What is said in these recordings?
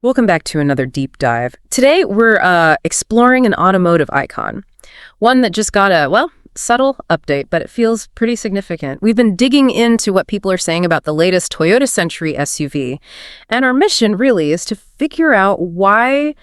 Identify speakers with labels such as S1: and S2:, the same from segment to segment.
S1: Welcome back to another deep dive. Today, we're exploring an automotive icon. One that just got a, subtle update, but it feels pretty significant. We've been digging into what people are saying about the latest Toyota Century SUV. And our mission really is to figure out why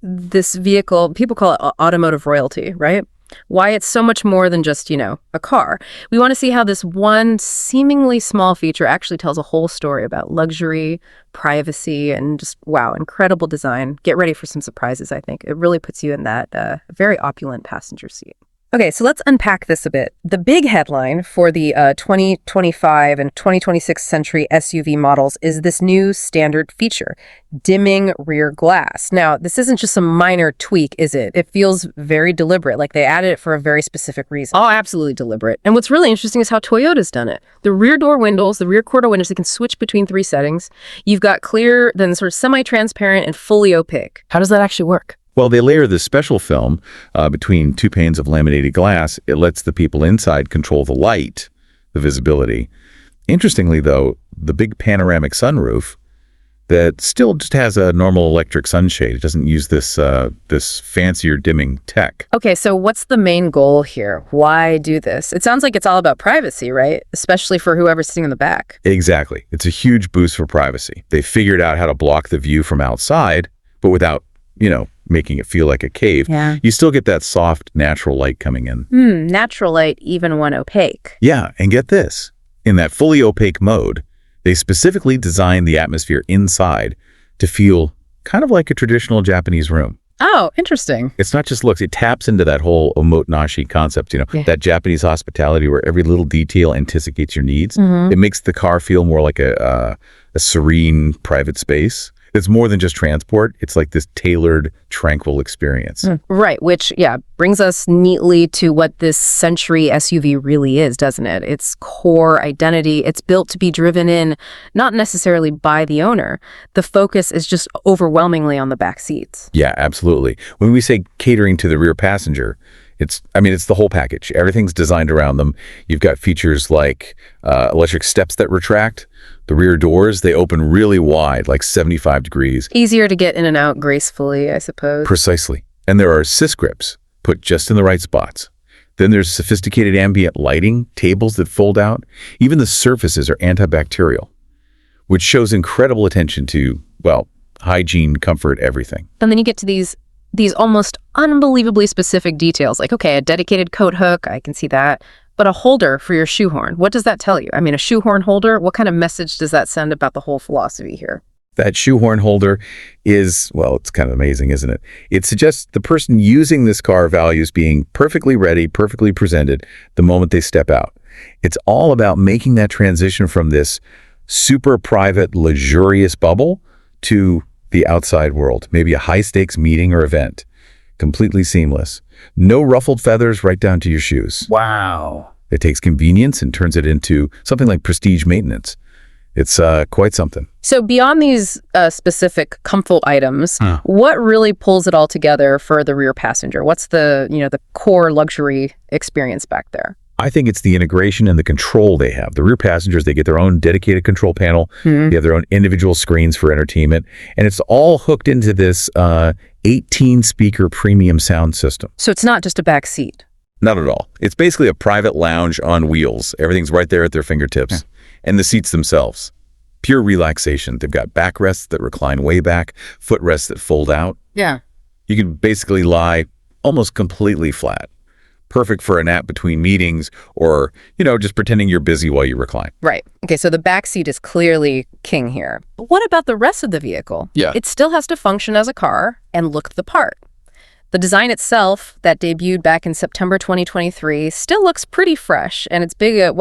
S1: this vehicle, people call it automotive royalty, right? Why it's so much more than just, a car. We want to see how this one seemingly small feature actually tells a whole story about luxury, privacy, and just, wow, incredible design. Get ready for some surprises, I think. It really puts you in that very opulent passenger seat. Okay, so let's unpack this a bit. The big headline for the 2025 and 2026 Century SUV models is this new standard feature, dimming rear glass. Now, this isn't just some minor tweak, is it? It feels very deliberate, like they added it for a very specific reason. Oh, absolutely deliberate. And what's really interesting is how Toyota's done it. The rear door windows, the rear quarter windows, they can switch between three settings. You've got clear, then sort of semi-transparent, and fully opaque. How does that actually work?
S2: Well, they layer this special film between two panes of laminated glass. It lets the people inside control the light, the visibility. Interestingly, though, the big panoramic sunroof that still just has a normal electric sunshade. It doesn't use this fancier dimming tech.
S1: Okay, so what's the main goal here? Why do this? It sounds like it's all about privacy, right? Especially for whoever's sitting in the back.
S2: Exactly. It's a huge boost for privacy. They figured out how to block the view from outside, but without, making it feel like a cave.
S1: Yeah.
S2: You still get that soft, natural light coming in.
S1: Natural light, even when opaque.
S2: Yeah, and get this. In that fully opaque mode, they specifically designed the atmosphere inside to feel kind of like a traditional Japanese room.
S1: Oh, interesting.
S2: It's not just looks. It taps into that whole omotenashi concept, that Japanese hospitality where every little detail anticipates your needs.
S1: Mm-hmm.
S2: It makes the car feel more like a serene private space. It's more than just transport. It's like this tailored, tranquil experience.
S1: Right, which, brings us neatly to what this Century SUV really is, doesn't it? Its core identity. It's built to be driven in, not necessarily by the owner. The focus is just overwhelmingly on the back seats.
S2: Yeah, absolutely. When we say catering to the rear passenger, it's the whole package. Everything's designed around them. You've got features like electric steps that retract. The rear doors, they open really wide, like 75 degrees.
S1: Easier to get in and out gracefully, I suppose.
S2: Precisely. And there are assist grips put just in the right spots. Then there's sophisticated ambient lighting, tables that fold out. Even the surfaces are antibacterial, which shows incredible attention to, hygiene, comfort, everything.
S1: And then you get to these almost unbelievably specific details, like, okay, a dedicated coat hook, I can see that. But a holder for your shoehorn, what does that tell you? A shoehorn holder, what kind of message does that send about the whole philosophy here?
S2: That shoehorn holder is, it's kind of amazing, isn't it? It suggests the person using this car values being perfectly ready, perfectly presented the moment they step out. It's all about making that transition from this super private, luxurious bubble to the outside world, maybe a high-stakes meeting or event. Completely seamless. No ruffled feathers right down to your shoes.
S1: Wow.
S2: It takes convenience and turns it into something like prestige maintenance. It's quite something.
S1: So beyond these specific comfort items, what really pulls it all together for the rear passenger? What's the core luxury experience back there?
S2: I think it's the integration and the control they have. The rear passengers, they get their own dedicated control panel. They have their own individual screens for entertainment. And it's all hooked into this 18-speaker premium sound system.
S1: So it's not just a back seat?
S2: Not at all. It's basically a private lounge on wheels. Everything's right there at their fingertips. And the seats themselves, pure relaxation. They've got backrests that recline way back, footrests that fold out.
S1: Yeah.
S2: You can basically lie almost completely flat. Perfect for a nap between meetings or, just pretending you're busy while you recline.
S1: Right. Okay, so the back seat is clearly king here. But what about the rest of the vehicle?
S2: Yeah.
S1: It still has to function as a car and look the part. The design itself, that debuted back in September 2023, still looks pretty fresh, and it's big at,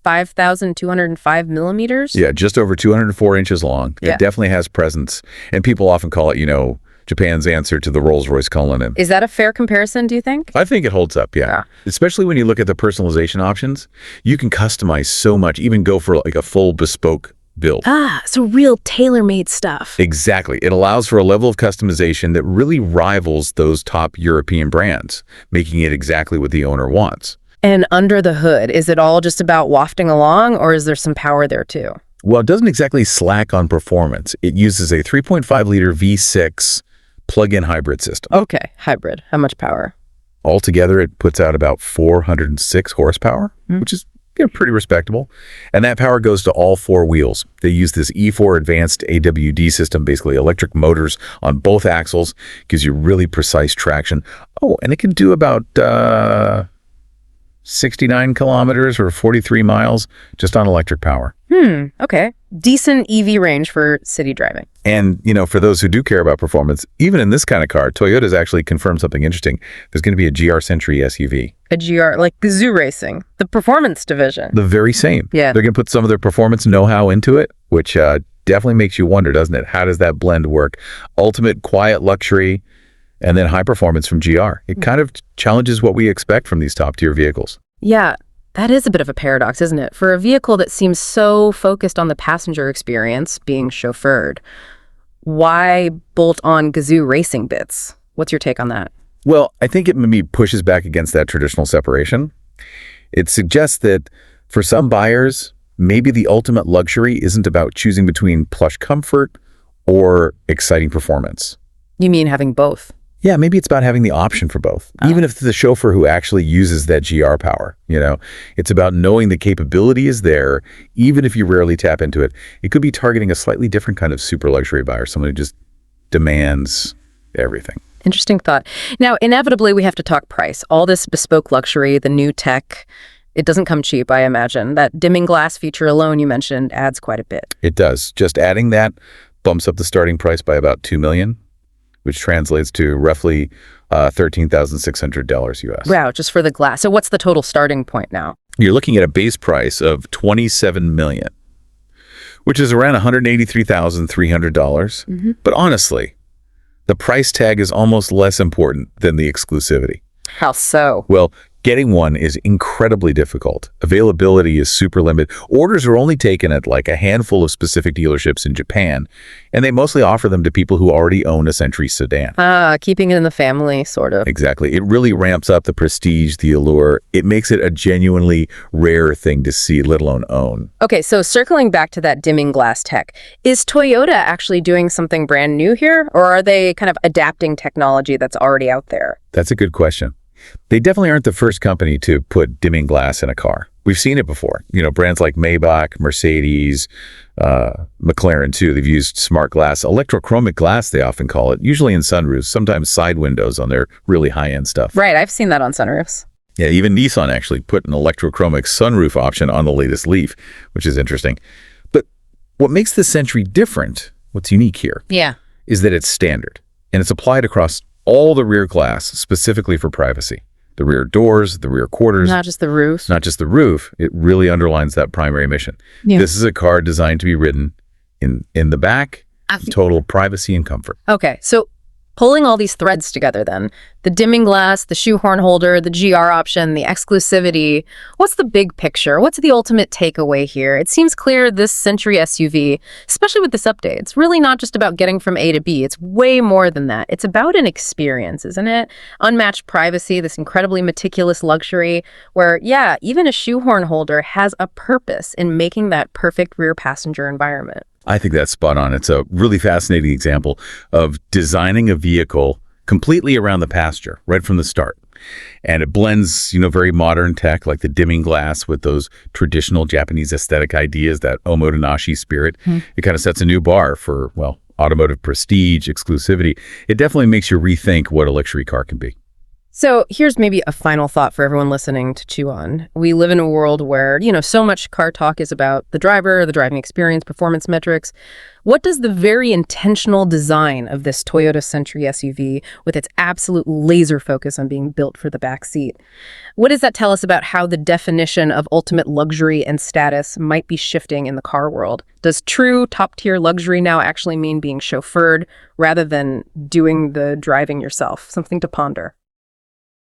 S1: 5,205 millimeters?
S2: Yeah, just over 204 inches long.
S1: Yeah.
S2: It definitely has presence, and people often call it, Japan's answer to the Rolls Royce Cullinan.
S1: Is that a fair comparison, do you think?
S2: I think it holds up, yeah. Especially when you look at the personalization options. You can customize so much, even go for like a full bespoke build.
S1: So real tailor-made stuff.
S2: Exactly. It allows for a level of customization that really rivals those top European brands, making it exactly what the owner wants.
S1: And under the hood, is it all just about wafting along, or is there some power there too?
S2: Well, it doesn't exactly slack on performance. It uses a 3.5-liter V6 plug-in hybrid system.
S1: Okay, hybrid. How much power?
S2: Altogether, it puts out about 406 horsepower, which is pretty respectable. And that power goes to all four wheels. They use this E4 advanced AWD system, basically electric motors on both axles, gives you really precise traction. Oh, and it can do about 69 kilometers or 43 miles just on electric power.
S1: Okay. Decent EV range for city driving.
S2: And, for those who do care about performance, even in this kind of car, Toyota's actually confirmed something interesting. There's going to be a GR Century SUV.
S1: A GR, like Gazoo Racing, the performance division.
S2: The very same.
S1: Yeah.
S2: They're going to put some of their performance know-how into it, which definitely makes you wonder, doesn't it? How does that blend work? Ultimate quiet luxury and then high performance from GR. It kind of challenges what we expect from these top-tier vehicles.
S1: Yeah. That is a bit of a paradox, isn't it? For a vehicle that seems so focused on the passenger experience being chauffeured, why bolt on Gazoo racing bits? What's your take on that?
S2: Well, I think it maybe pushes back against that traditional separation. It suggests that for some buyers, maybe the ultimate luxury isn't about choosing between plush comfort or exciting performance.
S1: You mean having both?
S2: Yeah, maybe it's about having the option for both. Even if it's the chauffeur who actually uses that GR power, it's about knowing the capability is there, even if you rarely tap into it. It could be targeting a slightly different kind of super luxury buyer, someone who just demands everything.
S1: Interesting thought. Now, inevitably, we have to talk price. All this bespoke luxury, the new tech, it doesn't come cheap, I imagine. That dimming glass feature alone you mentioned adds quite a bit.
S2: It does. Just adding that bumps up the starting price by about $2 million. Which translates to roughly $13,600 US.
S1: Wow, just for the glass. So what's the total starting point now?
S2: You're looking at a base price of $27 million, which is around $183,300. But honestly, the price tag is almost less important than the exclusivity.
S1: How so?
S2: Well, getting one is incredibly difficult. Availability is super limited. Orders are only taken at like a handful of specific dealerships in Japan, and they mostly offer them to people who already own a Century sedan.
S1: Keeping it in the family, sort of.
S2: Exactly. It really ramps up the prestige, the allure. It makes it a genuinely rare thing to see, let alone own.
S1: Okay, so circling back to that dimming glass tech, is Toyota actually doing something brand new here, or are they kind of adapting technology that's already out there?
S2: That's a good question. They definitely aren't the first company to put dimming glass in a car. We've seen it before. Brands like Maybach, Mercedes, McLaren too. They've used smart glass, electrochromic glass they often call it, usually in sunroofs, sometimes side windows on their really high-end stuff.
S1: Right, I've seen that on sunroofs.
S2: Yeah, even Nissan actually put an electrochromic sunroof option on the latest Leaf, which is interesting. But what makes the Century different, what's unique here, is that it's standard, and it's applied across all the rear glass specifically for privacy. The rear doors, the rear quarters.
S1: Not just the roof.
S2: Not just the roof. It really underlines that primary mission. Yeah. This is a car designed to be ridden in the back, total privacy and comfort.
S1: Okay, so pulling all these threads together then, the dimming glass, the shoehorn holder, the GR option, the exclusivity, what's the big picture? What's the ultimate takeaway here? It seems clear this Century SUV, especially with this update, it's really not just about getting from A to B. It's way more than that. It's about an experience, isn't it? Unmatched privacy, this incredibly meticulous luxury where, yeah, even a shoehorn holder has a purpose in making that perfect rear passenger environment.
S2: I think that's spot on. It's a really fascinating example of designing a vehicle completely around the passenger right from the start. And it blends, very modern tech like the dimming glass with those traditional Japanese aesthetic ideas, that omotenashi spirit. It kind of sets a new bar for, automotive prestige, exclusivity. It definitely makes you rethink what a luxury car can be.
S1: So here's maybe a final thought for everyone listening to chew on. We live in a world where, so much car talk is about the driver, the driving experience, performance metrics. What does the very intentional design of this Toyota Century SUV, with its absolute laser focus on being built for the back seat, what does that tell us about how the definition of ultimate luxury and status might be shifting in the car world? Does true top-tier luxury now actually mean being chauffeured rather than doing the driving yourself? Something to ponder.